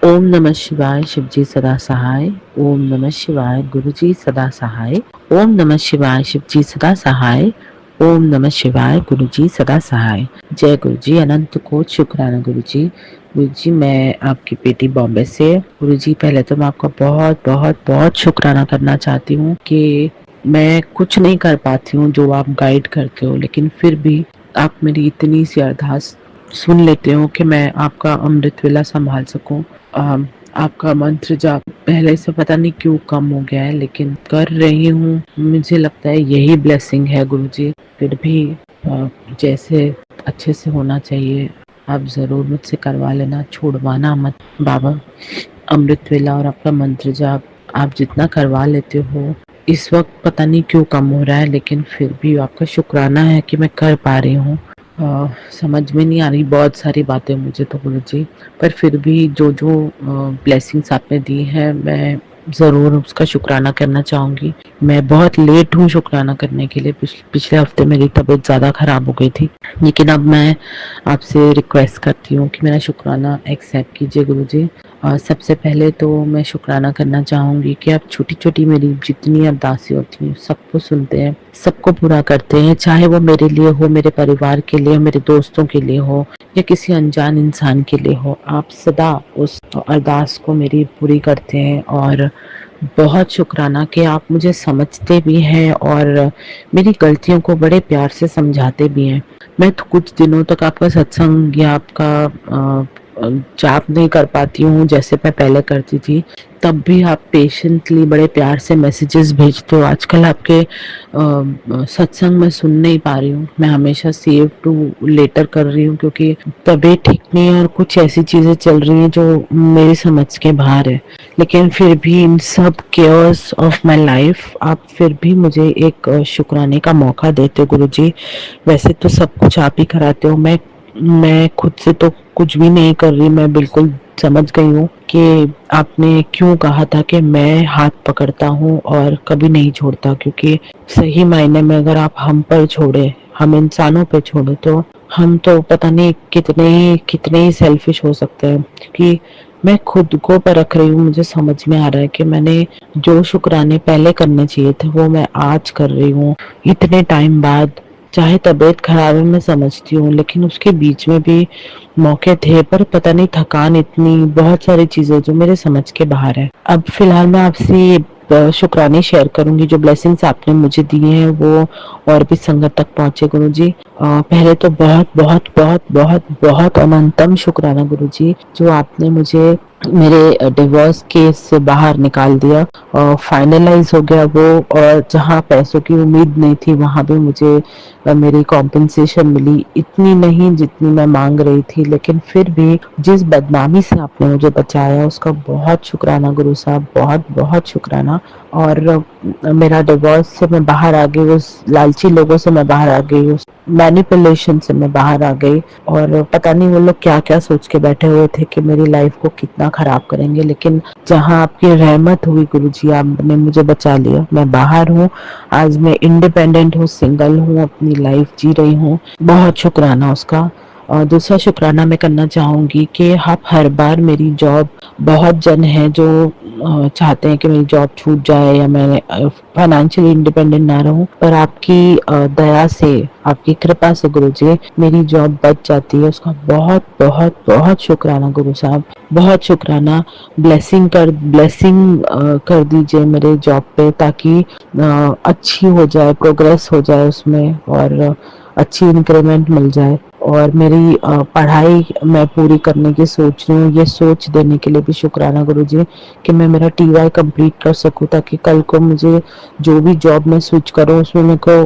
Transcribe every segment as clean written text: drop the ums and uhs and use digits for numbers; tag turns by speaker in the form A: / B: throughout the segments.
A: ओम नमः शिवाय शिवजी सदा सहाय। ओम नमः शिवाय गुरुजी सदा सहाय। ओम नमः शिवाय शिवजी सदा सहाय। ओम नमः शिवाय गुरुजी सदा सहाय। जय गुरुजी, अनंत कोटि शुक्राना गुरुजी। गुरुजी, मैं आपकी बेटी बॉम्बे से। गुरुजी, पहले तो मैं आपका बहुत बहुत बहुत शुक्राना करना चाहती हूँ कि मैं कुछ नहीं कर पाती हूँ जो आप गाइड करते हो, लेकिन फिर भी आप मेरी इतनी सी अरदास सुन लेते हो कि मैं आपका अमृत वेला संभाल सकूं। आपका मंत्र जाप पहले से पता नहीं क्यों कम हो गया है, लेकिन कर रही हूँ। मुझे लगता है यही ब्लेसिंग है गुरुजी। फिर भी जैसे अच्छे से होना चाहिए, आप जरूर मुझसे करवा लेना, छोड़वाना मत बाबा। अमृत वेला और आपका मंत्र जाप आप जितना करवा लेते हो, इस वक्त पता नहीं क्यों कम हो रहा है, लेकिन फिर भी आपका शुक्राना है कि मैं कर पा रही हूँ। समझ में नहीं आ रही बहुत सारी बातें मुझे तो गुरुजी, पर फिर भी जो जो ब्लेसिंग्स आपने दी हैं, मैं ज़रूर उसका शुक्राना करना चाहूँगी। मैं बहुत लेट हूँ शुक्राना करने के लिए। पिछले हफ्ते मेरी तबीयत ज़्यादा ख़राब हो गई थी, लेकिन अब मैं आपसे रिक्वेस्ट करती हूँ कि मेरा शुक्राना एक्सेप्ट कीजिए गुरुजी। सबसे पहले तो मैं शुक्राना करना चाहूँगी कि आप छोटी छोटी मेरी जितनी अरदासें होती हैं सबको सुनते हैं, सबको पूरा करते हैं, चाहे वो मेरे लिए हो, मेरे परिवार के लिए, मेरे दोस्तों के लिए हो या किसी अनजान इंसान के लिए हो। आप सदा उस अरदास को मेरी पूरी करते हैं, और बहुत शुक्राना कि आप मुझे समझते भी हैं और मेरी गलतियों को बड़े प्यार से समझाते भी हैं। मैं तो कुछ दिनों तक आपका सत्संग या आपका जाप नहीं कर पाती हूँ जैसे मैं पहले करती थी, तब भी आप पेशेंटली बड़े प्यार से मैसेजेस भेजते हो। आजकल आपके सत्संग मैं सुन नहीं पा रही हूँ, मैं हमेशा सेव टू लेटर कर रही हूँ, क्योंकि तबीयत ठीक नहीं है और कुछ ऐसी चीजें चल रही हैं जो मेरी समझ के बाहर है। लेकिन फिर भी इन सब केयर्स ऑफ माय लाइफ आप फिर भी मुझे एक शुक्राने का मौका देते हो गुरुजी। वैसे तो सब कुछ आप ही कराते हो, मैं खुद से तो कुछ भी नहीं कर रही। मैं बिल्कुल समझ गई हूँ कि आपने क्यों कहा था कि मैं हाथ पकड़ता हूँ और कभी नहीं छोड़ता, क्योंकि सही मायने में अगर आप हम पर छोड़े, हम इंसानों पे छोड़े, तो हम तो पता नहीं कितने ही सेल्फिश हो सकते हैं। क्योंकि मैं खुद को परख रही हूँ, मुझे समझ में आ रहा है कि मैंने जो शुक्राने पहले करने चाहिए थे वो मैं आज कर रही हूँ इतने टाइम बाद। चाहे तबीयत खराब है मैं समझती हूँ, लेकिन उसके बीच में भी मौके थे, पर पता नहीं थकान इतनी, बहुत सारी चीजें जो मेरे समझ के बाहर है। अब फिलहाल मैं आपसे ये शुक्राने शेयर करूंगी, जो ब्लेसिंग्स आपने मुझे दिए हैं वो और भी संगत तक पहुंचे गुरुजी। पहले तो बहुत बहुत बहुत बहुत बहुत अनंतम शुक्राना गुरुजी, जो आपने मुझे मेरे डिवोर्स केस से बाहर निकाल दिया और फाइनलाइज हो गया वो। और जहाँ पैसों की उम्मीद नहीं थी वहां भी मुझे मेरी कॉम्पेंसेशन मिली, इतनी नहीं जितनी मैं मांग रही थी, लेकिन फिर भी जिस बदनामी से आपने मुझे बचाया उसका बहुत शुक्राना गुरु साहब, बहुत बहुत शुक्राना। और मेरा डिवोर्स से मैं बाहर आ गई, उस लालची लोगों से मैं बाहर आ गई, उस मैनिपुलेशन से मैं बाहर आ गई। और पता नहीं वो लोग क्या क्या सोच के बैठे हुए थे कि मेरी लाइफ को कितना खराब करेंगे, लेकिन जहाँ आपकी रहमत हुई गुरुजी, आपने मुझे बचा लिया। मैं बाहर हूँ, आज मैं इंडिपेंडेंट हूँ, सिंगल हूँ, अपनी लाइफ जी रही हूँ, बहुत शुक्राना उसका। और दूसरा शुक्राना मैं करना चाहूंगी कि आप हर बार मेरी जॉब, बहुत जन है जो चाहते हैं कि मेरी जॉब छूट जाए या मैं फाइनेंशियली इंडिपेंडेंट ना रहूं, पर आपकी दया से, आपकी कृपा से गुरुजी मेरी जॉब बच जाती है। उसका बहुत बहुत बहुत शुक्राना गुरु साहब, बहुत शुक्राना। ब्लेसिंग कर दीजिए मेरे जॉब पे, ताकि अच्छी हो जाए, प्रोग्रेस हो जाए उसमें, और अच्छी इंक्रीमेंट मिल जाए। और मेरी पढ़ाई मैं पूरी करने की सोच रही हूँ, ये सोच देने के लिए भी शुक्राना गुरुजी कि मैं मेरा टीवाई कंप्लीट कर सकूँ, ताकि कल को मुझे जो भी जॉब में स्विच करूँ उसमें मेरे को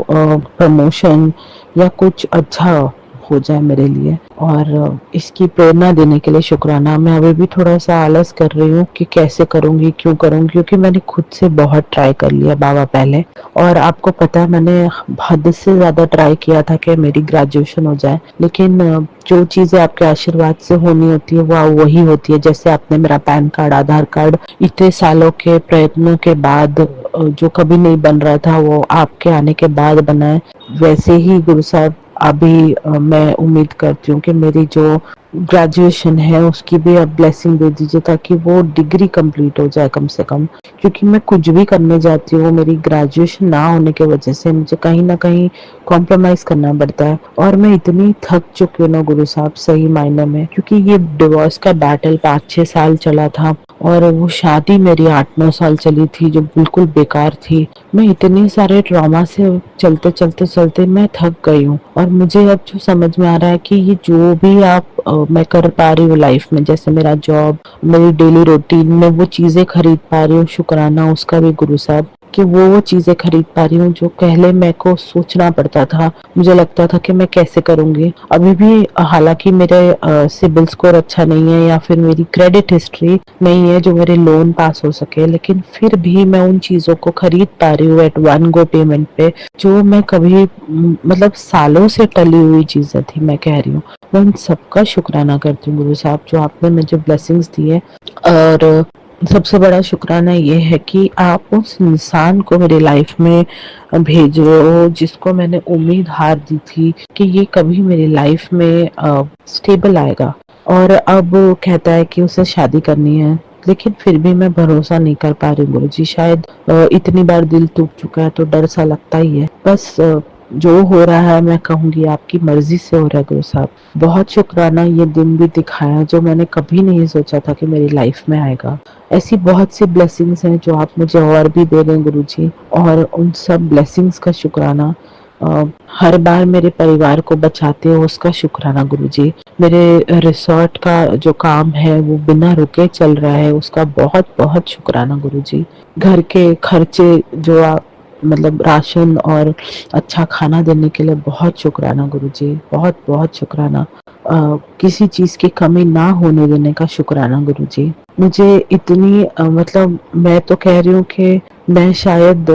A: प्रमोशन या कुछ अच्छा हो जाए मेरे लिए। और इसकी प्रेरणा देने के लिए शुक्राना। मैं अभी भी थोड़ा सा आलस कर रही हूँ कि कैसे करूँगी, क्यों करूँगी, क्योंकि मैंने खुद से बहुत ट्राई कर लिया बाबा पहले। और आपको पता है मैंने हद से ज्यादा ट्राई किया था कि मेरी ग्रेजुएशन हो जाए, लेकिन जो चीजें आपके आशीर्वाद से होनी होती है वो वही होती है। जैसे आपने मेरा पैन कार्ड, आधार कार्ड इतने सालों के प्रयत्नों के बाद जो कभी नहीं बन रहा था वो आपके आने के बाद बना है, वैसे ही गुरु साहब अभी मैं उम्मीद करती हूँ कि मेरी जो ग्रेजुएशन है उसकी भी आप ब्लेसिंग दे दीजिए, ताकि वो डिग्री कंप्लीट हो जाए कम से कम। क्योंकि मैं कुछ भी करने जाती हूँ, मेरी ग्रेजुएशन ना होने की वजह से मुझे कहीं ना कहीं कॉम्प्रोमाइज करना पड़ता है। और मैं इतनी थक चुकी हूँ ना गुरु साहब, सही मायने में, क्योंकि ये डिवोर्स का बैटल 5-6 साल चला था, और वो शादी मेरी 8-9 साल चली थी जो बिल्कुल बेकार थी। मैं इतने सारे ट्रॉमा से चलते चलते चलते मैं थक गई हूँ। और मुझे अब जो समझ में आ रहा है कि ये जो भी मैं कर पा रही हूँ लाइफ में, जैसे मेरा जॉब, मेरी डेली रूटीन में वो चीजें खरीद पा रही हूँ, शुक्राना उसका भी गुरु साहब, कि वो चीजें खरीद पा रही हूँ जो पहले मेरे को सोचना पड़ता था। मुझे लगता था कि मैं कैसे करूंगी। अभी भी हालांकि मेरे सिबिल स्कोर अच्छा नहीं है, या फिर मेरी क्रेडिट हिस्ट्री नहीं है जो मेरे लोन पास हो सके, लेकिन फिर भी मैं उन चीजों को खरीद पा रही हूँ एट वन गो पेमेंट पे, जो मैं कभी मतलब सालों से टली हुई चीजें थी, मैं कह रही हूँ। मैं उन सबका शुक्राना करती हूँ गुरु साहब, जो आपने मुझे ब्लेसिंग्स दी है। और सबसे बड़ा शुक्राना ये है कि आप उस इंसान को मेरी लाइफ में भेज रहे हो जिसको मैंने उम्मीद हार दी थी कि ये कभी मेरी लाइफ में स्टेबल आएगा। और अब वो कहता है कि उसे शादी करनी है, लेकिन फिर भी मैं भरोसा नहीं कर पा रही गुरु जी। शायद इतनी बार दिल टूट चुका है तो डर सा लगता ही है। बस जो हो रहा है मैं कहूँगी आपकी मर्जी से हो रहा है गुरु साहब। बहुत शुक्राना ये दिन भी दिखाया जो मैंने कभी नहीं सोचा था कि मेरी लाइफ में आएगा। ऐसी बहुत सी ब्लेसिंग्स हैं जो आप मुझे और भी दे रहे हैं गुरु जी, और उन सब ब्लेसिंग्स का शुक्राना। अ, हर बार मेरे परिवार को बचाते हो उसका शुक्राना गुरु जी। मेरे रिसोर्ट का जो काम है वो बिना रुके चल रहा है, उसका बहुत बहुत शुक्राना गुरु जी। घर के खर्चे जो आप मतलब राशन और अच्छा खाना देने के लिए बहुत शुक्राना गुरु जी, बहुत बहुत शुक्राना। किसी चीज की कमी ना होने देने का शुक्राना गुरु जी। मुझे इतनी मतलब मैं तो कह रही हूँ कि मैं शायद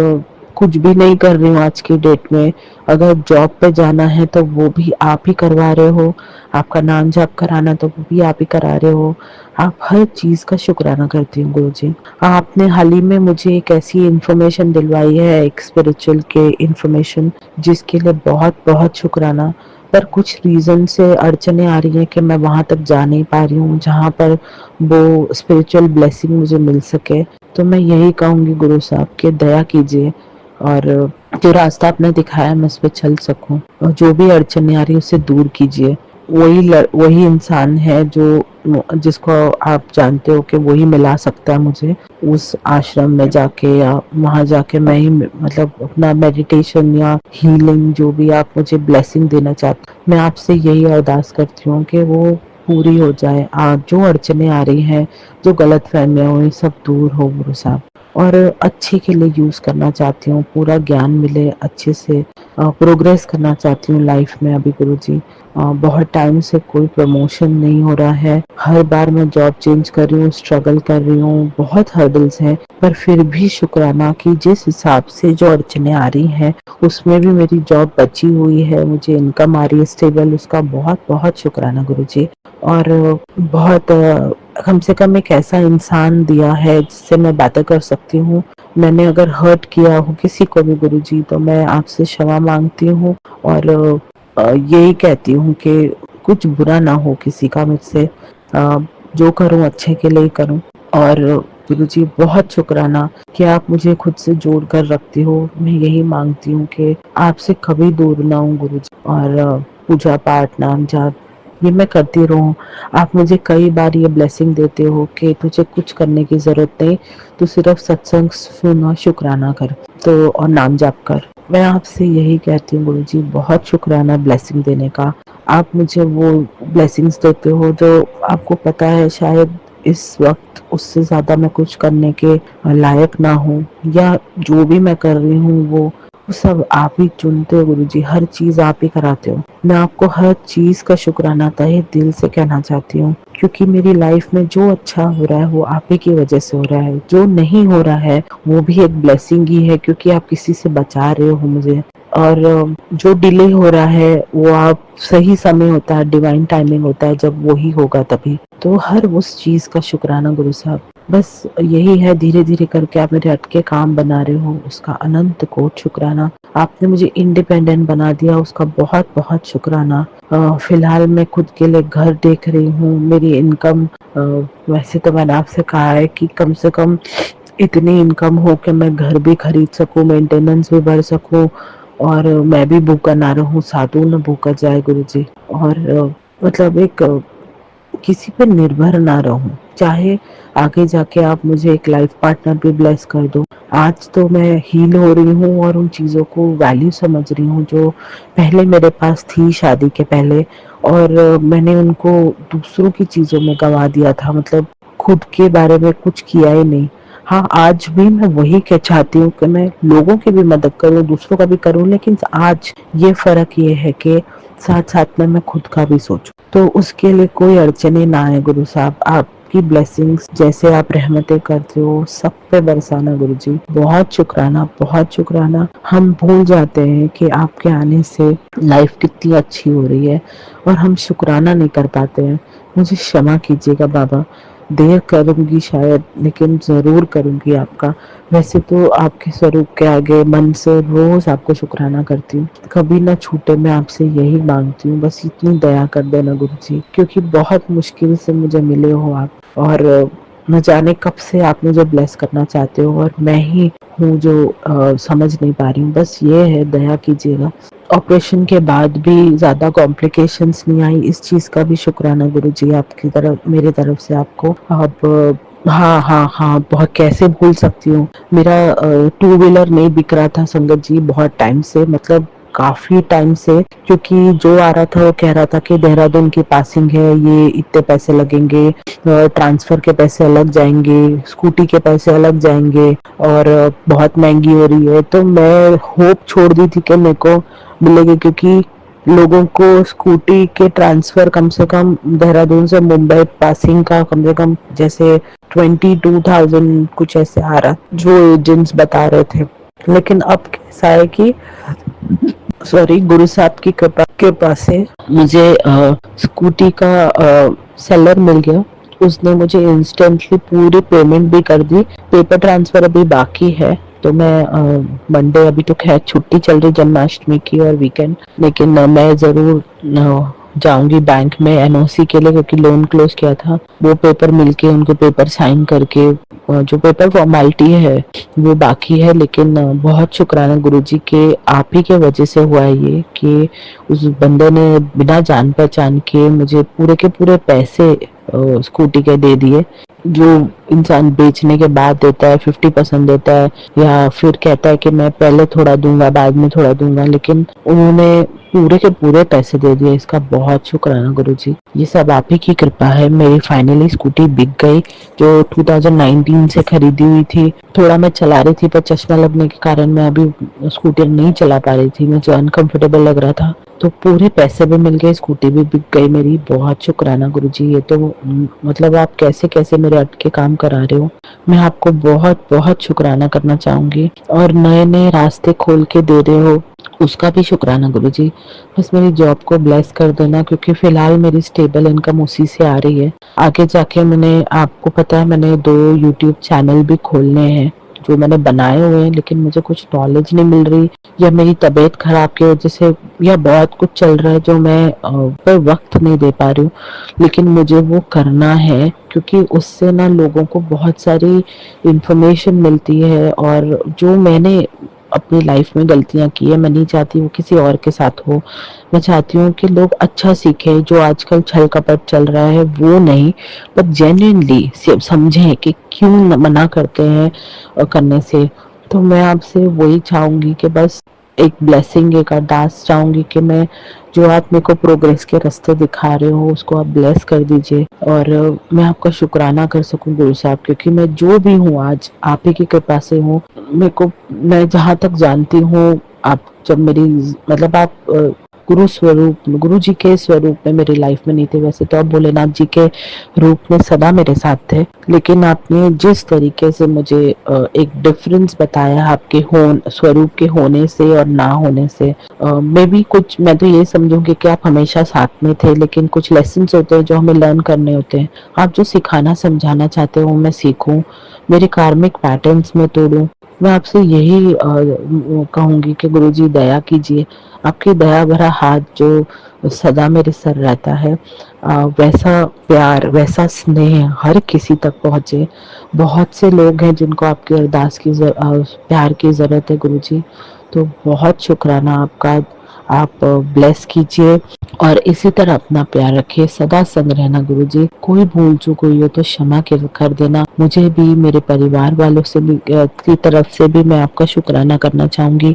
A: कुछ भी नहीं कर रही हूँ आज की डेट में। अगर जॉब पे जाना है तो वो भी आप ही करवा रहे हो, आपका नाम जाप कराना तो वो भी आप ही करा रहे हो। आप हर चीज का शुक्राना करती हूँ गुरु जी। आपने हाल ही में मुझे एक ऐसी इंफॉर्मेशन दिलवाई है, एक स्पिरिचुअल के इंफॉर्मेशन, जिसके लिए बहुत बहुत शुक्राना। पर कुछ रीजन से अड़चने आ रही हैं कि मैं वहां तक जा नहीं पा रही हूँ जहाँ पर वो स्पिरिचुअल ब्लेसिंग मुझे मिल सके। तो मैं यही कहूंगी गुरु साहब के दया कीजिए, और जो रास्ता आपने दिखाया मैं उस पर चल सकूं, और जो भी अड़चने आ रही है उसे दूर कीजिए। वही इंसान है जो जिसको आप जानते हो कि वही मिला सकता है मुझे उस आश्रम में जाके, या वहां जाके मैं ही मतलब अपना मेडिटेशन या हीलिंग जो भी आप मुझे ब्लेसिंग देना चाहते, मैं आपसे यही अरदास करती हूँ कि वो पूरी हो जाए। जो अड़चने आ रही हैं, जो गलत फहमियाँ हुई, सब दूर हो गुरु साहब। और अच्छे के लिए यूज करना चाहती हूँ, पूरा ज्ञान मिले, अच्छे से प्रोग्रेस करना चाहती हूँ लाइफ में अभी गुरु जी। बहुत टाइम से कोई प्रमोशन नहीं हो रहा है, हर बार मैं जॉब चेंज कर रही हूँ, स्ट्रगल कर रही हूँ, बहुत हर्डल्स हैं। पर फिर भी शुक्राना कि जिस हिसाब से जो अड़चने आ रही हैं उसमें भी मेरी जॉब बची हुई है, मुझे इनकम आ रही है स्टेबल, उसका बहुत बहुत शुक्राना गुरु जी। और बहुत कम से कम एक ऐसा इंसान दिया है जिससे मैं बातें कर सकती हूँ। मैंने अगर हर्ट किया हो किसी को भी गुरु जी तो मैं आपसे क्षमा मांगती हूँ, और यही कहती हूँ कि कुछ बुरा ना हो किसी का मुझसे। जो करूँ अच्छे के लिए ही करूँ। और गुरु जी बहुत शुक्राना कि आप मुझे खुद से जोड़ कर रखती हो। मैं यही मांगती हूँ कि आपसे कभी दूर ना हूँ गुरु जी। और पूजा पाठ नाम जाप ये मैं करती रहूँ। आप मुझे कई बार ये ब्लेसिंग देते हो कि तुझे कुछ करने की जरूरत नहीं, तू सिर्फ सत्संग सुन और शुक्राना कर, तो और नाम जाप कर। मैं आपसे यही कहती हूँ गुरु जी, बहुत शुक्राना ब्लेसिंग देने का। आप मुझे वो ब्लेसिंग्स देते हो जो आपको पता है शायद इस वक्त उससे ज्यादा मैं कुछ करने के लायक ना हूँ, या जो भी मैं कर रही हूँ वो सब आप ही चुनते हो गुरु जी, हर चीज आप ही कराते हो। मैं आपको हर चीज का शुक्राना तहे दिल से कहना चाहती हूँ, क्योंकि मेरी लाइफ में जो अच्छा हो रहा है वो आप ही की वजह से हो रहा है, जो नहीं हो रहा है वो भी एक ब्लेसिंग ही है, क्योंकि आप किसी से बचा रहे हो मुझे। और जो डिले हो रहा है वो आप सही समय होता है, डिवाइन टाइमिंग होता है, जब वो ही होगा तभी। तो हर उस चीज का शुक्राना गुरु साहब। बस यही है, धीरे-धीरे करके आप मेरे अटके काम बना रहे हो, उसका अनंत कोटि शुक्राना। आपने मुझे इंडिपेंडेंट बना दिया, उसका बहुत-बहुत शुक्राना। फिलहाल मैं खुद के लिए घर देख रही हूँ, मेरी इनकम वैसे तो मैंने आपसे कहा है कि कम से कम इतनी इनकम हो कि मैं घर भी खरीद सकूँ, मेंटेनेंस भी भर सकूँ और मैं भी भूखा ना रहूँ, साधु ना भूखा जाए गुरुजी। और मतलब एक किसी पे निर्भर ना रहूं, चाहे आगे जाके आप मुझे एक लाइफ पार्टनर भी ब्लेस कर दो। आज तो मैं हील हो रही हूँ और उन चीज़ों को वैल्यू समझ रही हूँ जो पहले मेरे पास थी शादी के पहले, और मैंने उनको दूसरों की चीज़ों में गंवा दिया था, मतलब खुद के बारे में कुछ किया ही नहीं। हाँ, आज भी मैं वही के चाहती हूँ कि मैं लोगों की भी मदद करूँ, दूसरों का भी करूँ, लेकिन आज ये फ़र्क ये है कि साथ-साथ में मैं खुद का भी सोचूँ। तो उसके लिए कोई अड़चनें ना आए गुरु साहब, आपकी ब्लेसिंग्स जैसे आप रहमतें करते हो सब पे बरसाना गुरु जी। बहुत शुक्राना, बहुत शुक्राना। हम भूल जाते हैं कि आपके आने से लाइफ कितनी अच्छी हो रही है और हम शुक्राना नहीं कर पाते हैं। मुझे क्षमा कीजिएगा बाबा, देर करूंगी शायद, लेकिन ज़रूर करूंगी आपका। वैसे तो आपके स्वरूप के आगे मन से रोज आपको शुक्राना करती हूँ, कभी ना छूटे, मैं आपसे यही मांगती हूँ, बस इतनी दया कर देना गुरु जी, क्योंकि बहुत मुश्किल से मुझे मिले हो आप, और न जाने कब से आप मुझे ब्लेस करना चाहते हो और मैं ही हूँ जो समझ नहीं पा रही हूँ। बस ये है, दया कीजिएगा। ऑपरेशन के बाद भी ज़्यादा कॉम्प्लिकेशंस नहीं आई, इस चीज़ का भी शुक्राना गुरु जी आपकी तरफ, मेरी तरफ से आपको। अब हाँ हाँ हाँ, बहुत कैसे भूल सकती हूँ। मेरा टू व्हीलर नहीं बिक रहा था संगत जी बहुत टाइम से, मतलब काफी टाइम से, क्योंकि जो आ रहा था वो कह रहा था कि देहरादून की पासिंग है, ये इतने पैसे लगेंगे, ट्रांसफर के पैसे अलग जाएंगे, स्कूटी के पैसे अलग जाएंगे, और बहुत महंगी हो रही है। तो मैं होप छोड़ दी थी कि मेरे को मिलेगी, क्योंकि लोगों को स्कूटी के ट्रांसफर कम से कम देहरादून से मुंबई पासिंग का कम से कम जैसे 22,000 कुछ ऐसे आ रहा, जो एजेंट्स बता रहे थे। लेकिन अब कैसा है कि सॉरी, गुरु साहब की कृपा से मुझे स्कूटी का सेलर मिल गया। उसने मुझे इंस्टेंटली पूरी पेमेंट भी कर दी, पेपर ट्रांसफर अभी बाकी है। तो मैं मंडे, अभी तो खैर छुट्टी चल रही जन्माष्टमी की और वीकेंड, लेकिन मैं जरूर जाऊंगी बैंक में एनओसी के लिए, क्योंकि लोन क्लोज किया था, वो पेपर मिलके उनको पेपर साइन करके जो पेपर फॉर्मेलिटी है वो बाकी है। लेकिन बहुत शुक्राना गुरुजी के, आप ही के वजह से हुआ है ये, कि उस बंदे ने बिना जान पहचान के मुझे पूरे के पूरे पैसे स्कूटी के दे दिए। जो इंसान बेचने के बाद देता है 50% देता है, या फिर कहता है कि मैं पहले थोड़ा दूंगा बाद में थोड़ा दूंगा, लेकिन उन्होंने पूरे के पूरे पैसे दे दिए। इसका बहुत शुक्राना गुरुजी, ये सब आप ही की कृपा है। मेरी फाइनली स्कूटी बिक गई, जो 2019 से खरीदी हुई थी। थोड़ा मैं चला रही थी, पर चश्मा लगने के कारण मैं अभी स्कूटर नहीं चला पा रही थी, मुझे अनकंफर्टेबल लग रहा था। तो पूरे पैसे भी मिल गए, स्कूटी भी बिक गई मेरी। बहुत शुक्राना गुरुजी, ये तो मतलब आप कैसे कैसे मेरे अटके काम करा रहे हो। मैं आपको बहुत बहुत शुक्राना करना चाहूंगी, और नए नए रास्ते खोल के दे रहे हो, उसका भी शुक्राना गुरुजी। बस मेरी जॉब को ब्लेस कर देना, क्योंकि फिलहाल मेरी स्टेबल इनकम उसी से आ रही है। आगे जाके मैंने, आपको पता है, मैंने 2 यूट्यूब चैनल भी खोलने हैं जो मैंने बनाए हुए हैं, लेकिन मुझे कुछ नॉलेज नहीं मिल रही, या मेरी तबीयत खराब की वजह से, या बहुत कुछ चल रहा है जो मैं पर वक्त नहीं दे पा रही हूँ। लेकिन मुझे वो करना है, क्योंकि उससे ना लोगों को बहुत सारी इंफॉर्मेशन मिलती है, और जो मैंने अपनी लाइफ में गलतियां की है, मैं नहीं चाहती वो किसी और के साथ हो। मैं चाहती हूँ कि लोग अच्छा सीखें, जो आजकल छल कपट चल रहा है वो नहीं, पर जेन्युइनली समझें कि क्यों मना करते हैं करने से। तो मैं आपसे वही चाहूंगी कि बस एक ब्लेसिंग, एक अरदास चाहूंगी कि मैं, जो आप मेरे को प्रोग्रेस के रास्ते दिखा रहे हो उसको आप ब्लेस कर दीजिए, और मैं आपका शुक्राना कर सकूं गुरु साहब, क्योंकि मैं जो भी हूँ आज आप ही की कृपा से हूँ। मेरे को, मैं जहाँ तक जानती हूँ, आप जब मेरी, मतलब आप गुरु स्वरूप, गुरु जी के स्वरूप में मेरी लाइफ में नहीं थे। वैसे तो आप भोलेनाथ जी के रूप में सदा मेरे साथ थे, लेकिन आपने जिस तरीके से मुझे एक डिफरेंस बताया आपके स्वरूप के होने से और ना होने से, मे बी कुछ मैं तो ये समझूंगी कि आप हमेशा साथ में थे, लेकिन कुछ लेसन होते हैं जो हमें लर्न करने होते हैं। आप जो सिखाना समझाना चाहते हो मैं सीखूं, मेरे कार्मिक पैटर्न्स में तोड़ूं। मैं आपसे यही कहूंगी कि गुरुजी दया कीजिए, आपकी दया भरा हाथ जो सदा मेरे सर रहता है, वैसा प्यार वैसा स्नेह हर किसी तक पहुंचे। बहुत से लोग हैं जिनको आपकी अरदास की प्यार की ज़रूरत है गुरुजी, तो बहुत शुक्राना आपका। आप ब्लेस कीजिए और इसी तरह अपना प्यार रखिए, सदा संग रहना गुरुजी। कोई भूल चूक हुई हो तो क्षमा कर देना। मुझे भी, मेरे परिवार वालों से भी की तरफ से भी मैं आपका शुक्राना करना चाहूंगी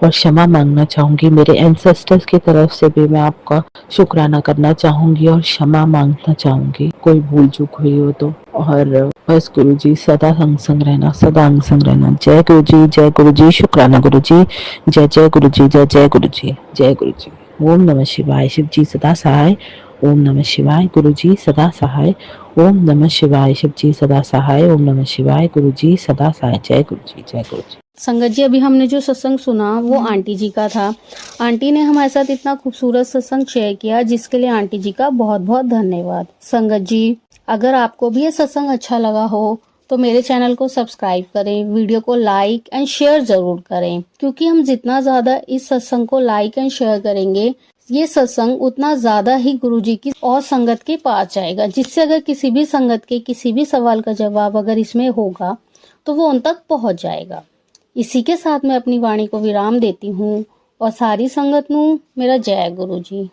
A: और क्षमा मांगना चाहूंगी। मेरे एंसेस्टर्स की तरफ से भी मैं आपका शुक्राना करना चाहूंगी और क्षमा मांगना चाहूंगी कोई भूल चूक हुई हो तो। और बस गुरु जी सदा अंग संग रहना, सदा अंग संग रहना। जय गुरु जी, जय गुरु जी, शुक्राना गुरु जी। जय जय गुरु जी, जय जय गुरु जी, जय गुरु जी। ओम नमः शिवाय, शिव जी सदा सहाय। ओम नमः शिवाय, गुरु जी सदा सहाय। ओम नमः शिवाय, शिव जी सदा सहाय। ओम नमः शिवाय, गुरु जी सदा सहाय। जय गुरु जी, जय गुरु जी।
B: संगत जी, अभी हमने जो सत्संग सुना वो आंटी जी का था। आंटी ने हमारे साथ इतना खूबसूरत सत्संग शेयर किया, जिसके लिए आंटी जी का बहुत बहुत धन्यवाद। संगत जी, अगर आपको भी ये सत्संग अच्छा लगा हो तो मेरे चैनल को सब्सक्राइब करें, वीडियो को लाइक एंड शेयर जरूर करें, क्योंकि हम जितना ज्यादा इस सत्संग को लाइक एंड शेयर करेंगे, ये सत्संग उतना ज्यादा ही गुरुजी की और संगत के पास जाएगा, जिससे अगर किसी भी संगत के किसी भी सवाल का जवाब अगर इसमें होगा तो वो उन तक पहुंच जाएगा। इसी के साथ मैं अपनी वाणी को विराम देती हूँ और सारी संगत नू मेरा जय गुरु जी।